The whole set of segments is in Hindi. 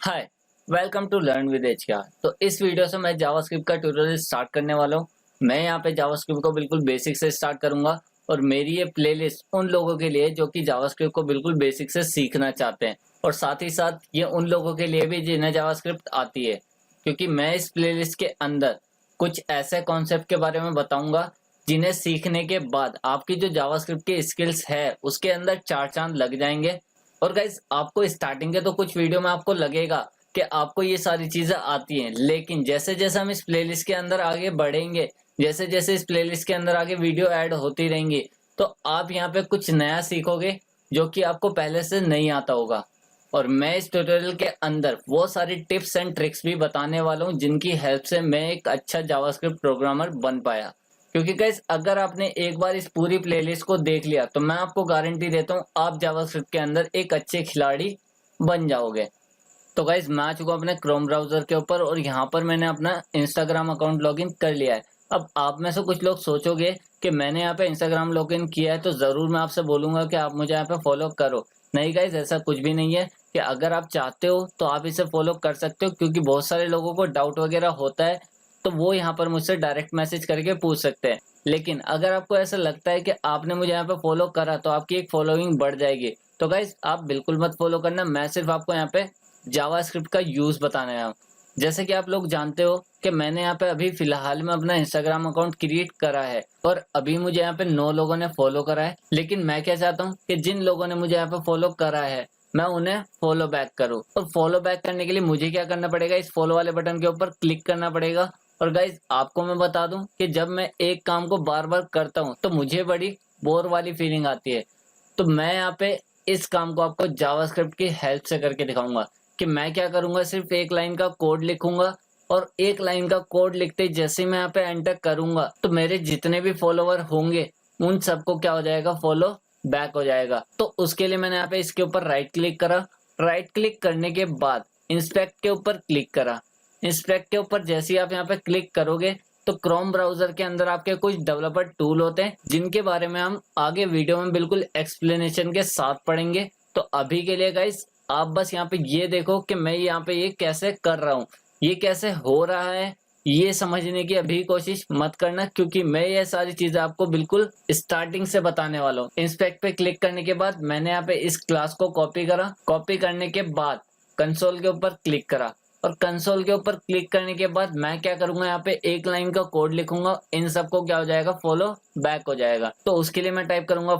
Hi, welcome to learn with HKR. तो इस वीडियो से मैं जावास्क्रिप्ट का ट्यूटोरियल स्टार्ट करने वाला हूँ। मैं यहाँ पे जावास्क्रिप्ट को बिल्कुल बेसिक से स्टार्ट करूंगा और मेरी ये प्लेलिस्ट उन लोगों के लिए जो कि जावास्क्रिप्ट को बिल्कुल बेसिक से सीखना चाहते हैं और साथ ही साथ ये उन लोगों के लिए भी जिन्हें जावास्क्रिप्ट आती है, क्योंकि मैं इस प्लेलिस्ट के अंदर कुछ ऐसे कॉन्सेप्ट के बारे में बताऊंगा जिन्हें सीखने के बाद आपकी जो जावास्क्रिप्ट की स्किल्स है उसके अंदर चार चांद लग जाएंगे। और गाइज आपको स्टार्टिंग के तो कुछ वीडियो में आपको लगेगा कि आपको ये सारी चीजें आती हैं, लेकिन जैसे जैसे हम इस प्लेलिस्ट के अंदर आगे बढ़ेंगे, जैसे जैसे इस प्लेलिस्ट के अंदर आगे वीडियो ऐड होती रहेंगी, तो आप यहाँ पे कुछ नया सीखोगे जो कि आपको पहले से नहीं आता होगा। और मैं इस ट्यूटोरियल के अंदर वो सारी टिप्स एंड ट्रिक्स भी बताने वाला हूँ जिनकी हेल्प से मैं एक अच्छा जावास्क्रिप्ट प्रोग्रामर बन पाया। क्योंकि गाइस अगर आपने एक बार इस पूरी प्लेलिस्ट को देख लिया तो मैं आपको गारंटी देता हूँ आप जावास्क्रिप्ट के अंदर एक अच्छे खिलाड़ी बन जाओगे। तो गाइज मैं आ चुका हूँ अपने क्रोम ब्राउजर के ऊपर और यहाँ पर मैंने अपना इंस्टाग्राम अकाउंट लॉगिन कर लिया है। अब आप में से कुछ लोग सोचोगे कि मैंने यहाँ पे इंस्टाग्राम लॉगिन किया है तो जरूर मैं आपसे बोलूंगा कि आप मुझे यहाँ पे फॉलो करो। नहीं गाइज, ऐसा कुछ भी नहीं है। कि अगर आप चाहते हो तो आप इसे फॉलो कर सकते हो, क्योंकि बहुत सारे लोगों को डाउट वगैरह होता है तो वो यहाँ पर मुझसे डायरेक्ट मैसेज करके पूछ सकते हैं। लेकिन अगर आपको ऐसा लगता है कि आपने मुझे यहाँ पे फॉलो करा तो आपकी एक फॉलोइंग बढ़ जाएगी, तो गाइज आप बिल्कुल मत फॉलो करना। मैं सिर्फ आपको यहाँ पे जावास्क्रिप्ट का यूज बताने आया हूँ। जैसे कि आप लोग जानते हो कि मैंने यहाँ पे अभी फिलहाल में अपना इंस्टाग्राम अकाउंट क्रिएट करा है और अभी मुझे यहाँ पे 9 लोगों ने फॉलो करा है। लेकिन मैं क्या चाहता हूँ कि जिन लोगों ने मुझे यहाँ पे फॉलो करा है मैं उन्हें फॉलो बैक करूँ। और फॉलो बैक करने के लिए मुझे क्या करना पड़ेगा, इस फॉलो वाले बटन के ऊपर क्लिक करना पड़ेगा। और गाइज आपको मैं बता दूं कि जब मैं एक काम को बार बार करता हूँ तो मुझे बड़ी बोर वाली फीलिंग आती है। तो मैं यहाँ पे इस काम को आपको जावास्क्रिप्ट की हेल्प से करके दिखाऊंगा। कि मैं क्या करूंगा, सिर्फ एक लाइन का कोड लिखूंगा और एक लाइन का कोड लिखते ही जैसे मैं यहाँ पे एंटर करूंगा तो मेरे जितने भी फॉलोवर होंगे उन सबको क्या हो जाएगा, फॉलो बैक हो जाएगा। तो उसके लिए मैंने यहाँ पे इसके ऊपर राइट क्लिक करा। राइट क्लिक करने के बाद इंस्पेक्ट के ऊपर क्लिक करा। इंस्पेक्ट के ऊपर जैसे ही आप यहाँ पे क्लिक करोगे तो क्रोम ब्राउजर के अंदर आपके कुछ डेवलपर टूल होते हैं जिनके बारे में हम आगे वीडियो में बिल्कुल एक्सप्लेनेशन के साथ पढ़ेंगे। तो अभी के लिए गाइस आप बस यहाँ पे ये देखो कि मैं यहाँ पे ये कैसे कर रहा हूँ, ये कैसे हो रहा है, ये समझने की अभी कोशिश मत करना, क्योंकि मैं ये सारी चीजें आपको बिल्कुल स्टार्टिंग से बताने वाला हूँ। इंस्पेक्ट पे क्लिक करने के बाद मैंने यहाँ पे इस क्लास को कॉपी करा। कॉपी करने के बाद कंसोल के ऊपर क्लिक करा और कंसोल के ऊपर क्लिक करने के बाद मैं क्या करूंगा, यहाँ पे एक लाइन का कोड लिखूंगा। इन सबको क्या हो जाएगा, फॉलो बैक हो जाएगा। तो उसके लिए मैं टाइप करूंगा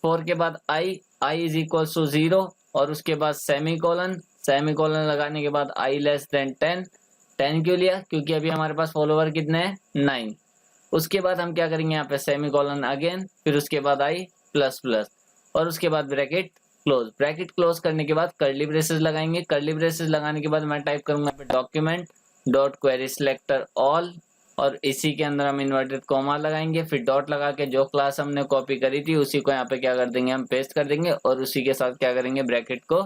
4 के बाद आई इज इक्वल टू 0 और उसके बाद सेमी कॉलन। सेमी कॉलन लगाने के बाद आई लेस देन 10। 10 क्यों लिया, क्योंकि अभी हमारे पास फॉलोवर कितने हैं, 9। उसके बाद हम क्या करेंगे, यहाँ पे सेमी कॉलन अगेन, फिर उसके बाद आई प्लस प्लस और उसके बाद ब्रैकेट क्लोज। ब्रैकेट क्लोज करने के बाद कर्ली ब्रेसेस लगाएंगे। कर्ली ब्रेसेस लगाने के बाद मैं टाइप करूंगा पे document dot query selector all और इसी के अंदर हम इन्वर्टेड कॉमा लगाएंगे। फिर डॉट लगा के जो क्लास हमने कॉपी करी थी उसी को यहाँ पे क्या कर देंगे, हम पेस्ट कर देंगे और उसी के साथ क्या करेंगे, ब्रैकेट को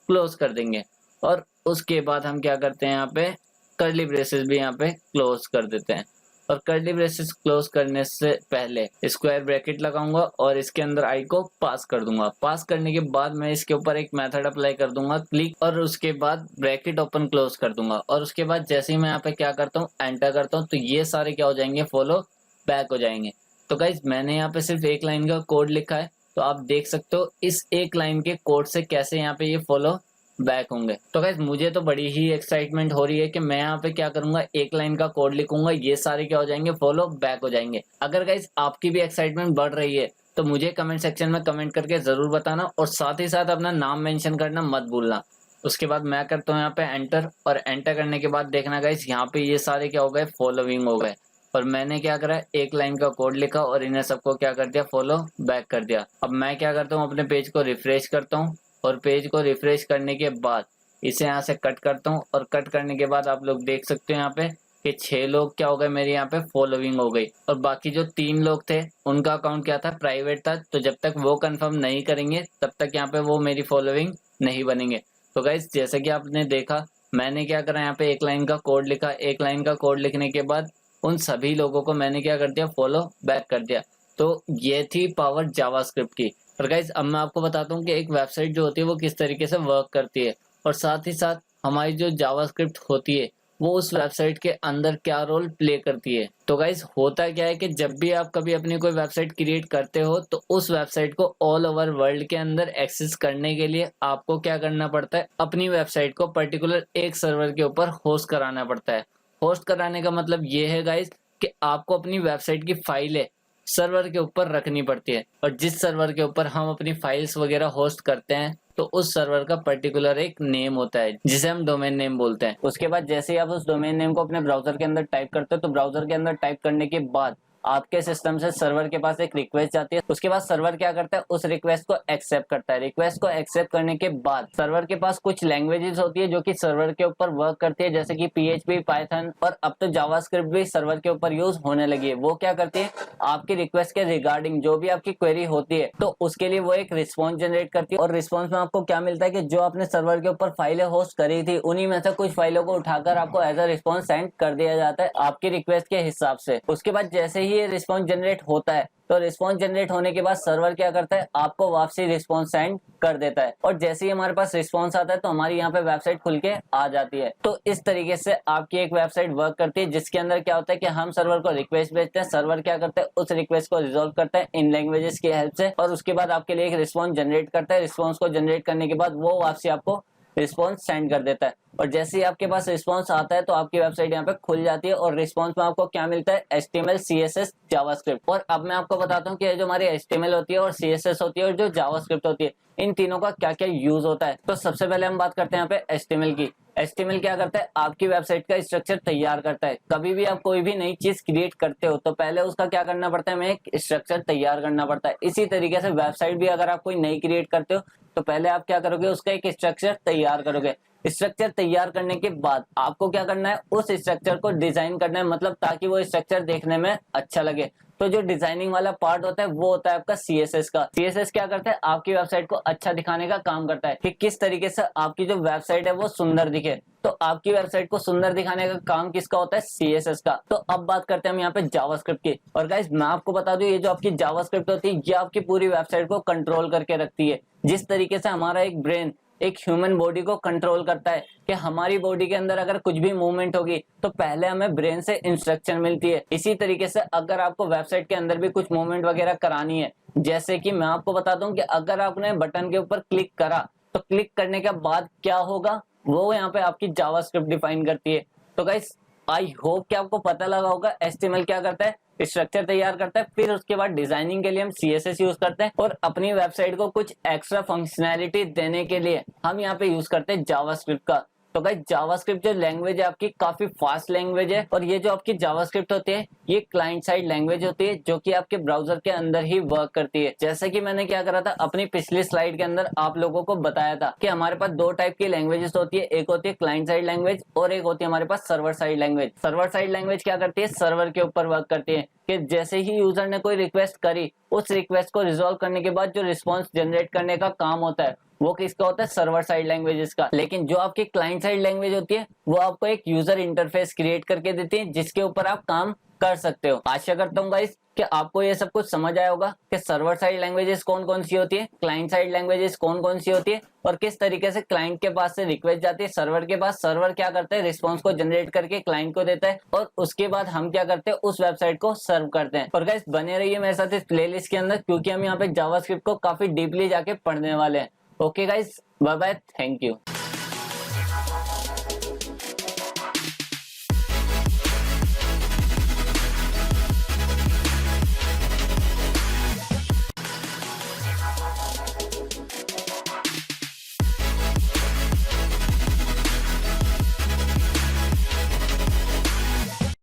क्लोज कर देंगे। और उसके बाद हम क्या करते हैं, यहाँ पे कर्ली ब्रेसेस भी यहाँ पे क्लोज कर देते हैं। और कर्ली ब्रेसेस क्लोज करने से पहले स्क्वायर ब्रैकेट लगाऊंगा और इसके अंदर आई को पास कर दूंगा। पास करने के बाद मैं इसके ऊपर एक मेथड अप्लाई कर दूंगा क्लिक, और उसके बाद ब्रैकेट ओपन क्लोज कर दूंगा। और उसके बाद जैसे ही मैं यहाँ पे क्या करता हूँ, एंटर करता हूँ, तो ये सारे क्या हो जाएंगे, फॉलो बैक हो जाएंगे। तो गाइज मैंने यहाँ पे सिर्फ एक लाइन का कोड लिखा है, तो आप देख सकते हो इस एक लाइन के कोड से कैसे यहाँ पे ये फॉलो बैक होंगे। तो गाइज मुझे तो बड़ी ही एक्साइटमेंट हो रही है कि मैं यहाँ पे क्या करूंगा, एक लाइन का कोड लिखूंगा, ये सारे क्या हो जाएंगे, फॉलो बैक हो जाएंगे। अगर गाइज आपकी भी एक्साइटमेंट बढ़ रही है तो मुझे कमेंट सेक्शन में कमेंट करके जरूर बताना और साथ ही साथ अपना नाम मेंशन करना मत भूलना। उसके बाद मैं करता हूँ यहाँ पे एंटर, और एंटर करने के बाद देखना गाइज यहाँ पे ये सारे क्या हो गए, फॉलोइंग हो गए। और मैंने क्या करा, एक लाइन का कोड लिखा और इन्हें सबको क्या कर दिया, फॉलो बैक कर दिया। अब मैं क्या करता हूँ, अपने पेज को रिफ्रेश करता हूँ और पेज को रिफ्रेश करने के बाद इसे यहाँ से कट करता हूँ। और कट करने के बाद आप लोग देख सकते हो यहाँ पे कि 6 लोग क्या हो गए, मेरे यहाँ पे फॉलोइंग हो गई। और बाकी जो 3 लोग थे उनका अकाउंट क्या था, प्राइवेट था, तो जब तक वो कंफर्म नहीं करेंगे तब तक यहाँ पे वो मेरी फॉलोइंग नहीं बनेंगे। तो गाइस जैसे कि आपने देखा मैंने क्या करा, यहाँ पे एक लाइन का कोड लिखा। एक लाइन का कोड लिखने के बाद उन सभी लोगों को मैंने क्या कर दिया, फॉलो बैक कर दिया। तो ये थी पावर जावास्क्रिप्ट की। और गाइज अब मैं आपको बताता हूँ कि एक वेबसाइट जो होती है वो किस तरीके से वर्क करती है और साथ ही साथ हमारी जो जावास्क्रिप्ट होती है वो उस वेबसाइट के अंदर क्या रोल प्ले करती है। तो गाइस होता क्या है कि जब भी आप कभी अपनी कोई वेबसाइट क्रिएट करते हो तो उस वेबसाइट को ऑल ओवर वर्ल्ड के अंदर एक्सेस करने के लिए आपको क्या करना पड़ता है, अपनी वेबसाइट को पर्टिकुलर एक सर्वर के ऊपर होस्ट कराना पड़ता है। होस्ट कराने का मतलब ये है गाइस कि आपको अपनी वेबसाइट की फाइलें सर्वर के ऊपर रखनी पड़ती है, और जिस सर्वर के ऊपर हम अपनी फाइल्स वगैरह होस्ट करते हैं तो उस सर्वर का पर्टिकुलर एक नेम होता है जिसे हम डोमेन नेम बोलते हैं। उसके बाद जैसे ही आप उस डोमेन नेम को अपने ब्राउजर के अंदर टाइप करते हो तो ब्राउजर के अंदर टाइप करने के बाद आपके सिस्टम से सर्वर के पास एक रिक्वेस्ट जाती है। उसके बाद सर्वर क्या करता है, उस रिक्वेस्ट को एक्सेप्ट करता है। रिक्वेस्ट को एक्सेप्ट करने के बाद सर्वर के पास कुछ लैंग्वेजेस होती है जो कि सर्वर के ऊपर वर्क करती है, जैसे कि PHP, पाइथन और अब तो जावास्क्रिप्ट भी सर्वर के ऊपर यूज होने लगी है। वो क्या करती है, आपकी रिक्वेस्ट के रिगार्डिंग जो भी आपकी क्वेरी होती है तो उसके लिए वो एक रिस्पॉन्स जनरेट करती है, और रिस्पॉन्स में आपको क्या मिलता है कि जो आपने सर्वर के ऊपर फाइलें होस्ट करी थी उन्हीं में से कुछ फाइलों को उठाकर आपको एज अ रिस्पॉन्स सेंड कर दिया जाता है आपकी रिक्वेस्ट के हिसाब से। उसके बाद जैसे ही ये रिस्पॉन्स जनरेट होता है तो रिस्पॉन्स जनरेट होने के बाद सर्वर क्या करता है, आपको वापसी रिस्पॉन्स सेंड कर देता है, और जैसे ही हमारे पास रिस्पॉन्स आता है तो हमारी यहाँ पे वेबसाइट खुल के आ जाती है। तो इस तरीके से आपकी एक वेबसाइट वर्क करती है जिसके अंदर क्या होता है कि हम सर्वर को रिक्वेस्ट भेजते हैं, सर्वर क्या करता है उस रिक्वेस्ट को रिजॉल्व करता है इन लैंग्वेजेस की हेल्प से, और उसके बाद आपके लिए एक रिस्पॉन्स जनरेट करता है। रिस्पॉन्स को जनरेट करने के बाद वो वापसी आपको रिस्पॉन्स सेंड कर देता है, और जैसे ही आपके पास रिस्पॉन्स आता है तो आपकी वेबसाइट यहाँ पे खुल जाती है, और रिस्पॉन्स में आपको क्या मिलता है, HTML, CSS, जावास्क्रिप्ट। और अब मैं आपको बताता हूँ कि जो हमारी HTML होती है और CSS होती है और जो जावास्क्रिप्ट होती है इन तीनों का क्या क्या यूज होता है। तो सबसे पहले हम बात करते हैं यहाँ पे HTML की। HTML क्या करता है, आपकी वेबसाइट का स्ट्रक्चर तैयार करता है। कभी भी आप कोई भी नई चीज क्रिएट करते हो तो पहले उसका क्या करना पड़ता है, हमें एक स्ट्रक्चर तैयार करना पड़ता है। इसी तरीके से वेबसाइट भी अगर आप कोई नई क्रिएट करते हो तो पहले आप क्या करोगे, उसका एक स्ट्रक्चर तैयार करोगे। स्ट्रक्चर तैयार करने के बाद आपको क्या करना है, उस स्ट्रक्चर को डिजाइन करना है, मतलब ताकि वो स्ट्रक्चर देखने में अच्छा लगे। तो जो डिजाइनिंग वाला पार्ट होता है वो होता है आपका CSS का। CSS क्या करता है, आपकी वेबसाइट को अच्छा दिखाने का काम करता है कि किस तरीके से आपकी जो वेबसाइट है वो सुंदर दिखे। तो आपकी वेबसाइट को सुंदर दिखाने का काम किसका होता है, CSS का। तो अब बात करते हैं हम यहाँ पे जावास्क्रिप्ट की। और गाइस मैं आपको बता दूं, ये जो आपकी जावास्क्रिप्ट होती है ये आपकी पूरी वेबसाइट को कंट्रोल करके रखती है। जिस तरीके से हमारा एक ब्रेन एक ह्यूमन बॉडी को कंट्रोल करता है कि हमारी बॉडी के अंदर अगर कुछ भी मूवमेंट होगी तो पहले हमें ब्रेन से इंस्ट्रक्शन मिलती है। इसी तरीके से अगर आपको वेबसाइट के अंदर भी कुछ मूवमेंट वगैरह करानी है, जैसे कि मैं आपको बताता हूँ कि अगर आपने बटन के ऊपर क्लिक करा तो क्लिक करने के बाद क्या होगा वो यहाँ पे आपकी जावास्क्रिप्ट डिफाइन करती है। तो गाइस आई होप कि आपको पता लगा होगा HTML क्या करता है, स्ट्रक्चर तैयार करता है, फिर उसके बाद डिजाइनिंग के लिए हम CSS यूज करते हैं, और अपनी वेबसाइट को कुछ एक्स्ट्रा फंक्शनैलिटी देने के लिए हम यहाँ पे यूज करते हैं जावास्क्रिप्ट का। तो गाइस जावास्क्रिप्ट जो लैंग्वेज है आपकी काफी फास्ट लैंग्वेज है, और ये जो आपकी जावास्क्रिप्ट होती है ये क्लाइंट साइड लैंग्वेज होती है जो कि आपके ब्राउजर के अंदर ही वर्क करती है। जैसे कि मैंने क्या करा था अपनी पिछली स्लाइड के अंदर आप लोगों को बताया था कि हमारे पास दो टाइप की लैंग्वेजेस होती है, एक होती है क्लाइंट साइड लैंग्वेज और एक होती है हमारे पास server side language. Server side language क्या करती है, सर्वर के ऊपर वर्क करती है कि जैसे ही यूजर ने कोई रिक्वेस्ट करी उस रिक्वेस्ट को रिजॉल्व करने के बाद जो रिस्पॉन्स जनरेट करने का काम होता है वो किसका होता है, सर्वर साइड लैंग्वेजेस का। लेकिन जो आपकी क्लाइंट साइड लैंग्वेज होती है वो आपको एक यूजर इंटरफेस क्रिएट करके देती है जिसके ऊपर आप काम कर सकते हो। आशा करता हूँ गाइस कि आपको ये सब कुछ समझ आया होगा कि सर्वर साइड लैंग्वेजेस कौन कौन सी होती है, क्लाइंट साइड लैंग्वेजेस कौन कौन सी होती है, और किस तरीके से क्लाइंट के पास से रिक्वेस्ट जाती है सर्वर के पास। सर्वर क्या करता है, रिस्पॉन्स को जनरेट करके क्लाइंट को देता है, और उसके बाद हम क्या करते हैं, उस वेबसाइट को सर्व करते हैं। और गाइस बने रहिए मेरे साथ इस प्लेलिस्ट के अंदर, क्योंकि हम यहाँ पे जावास्क्रिप्ट को काफी डीपली जाके पढ़ने वाले हैं। Okay guys, bye bye, thank you.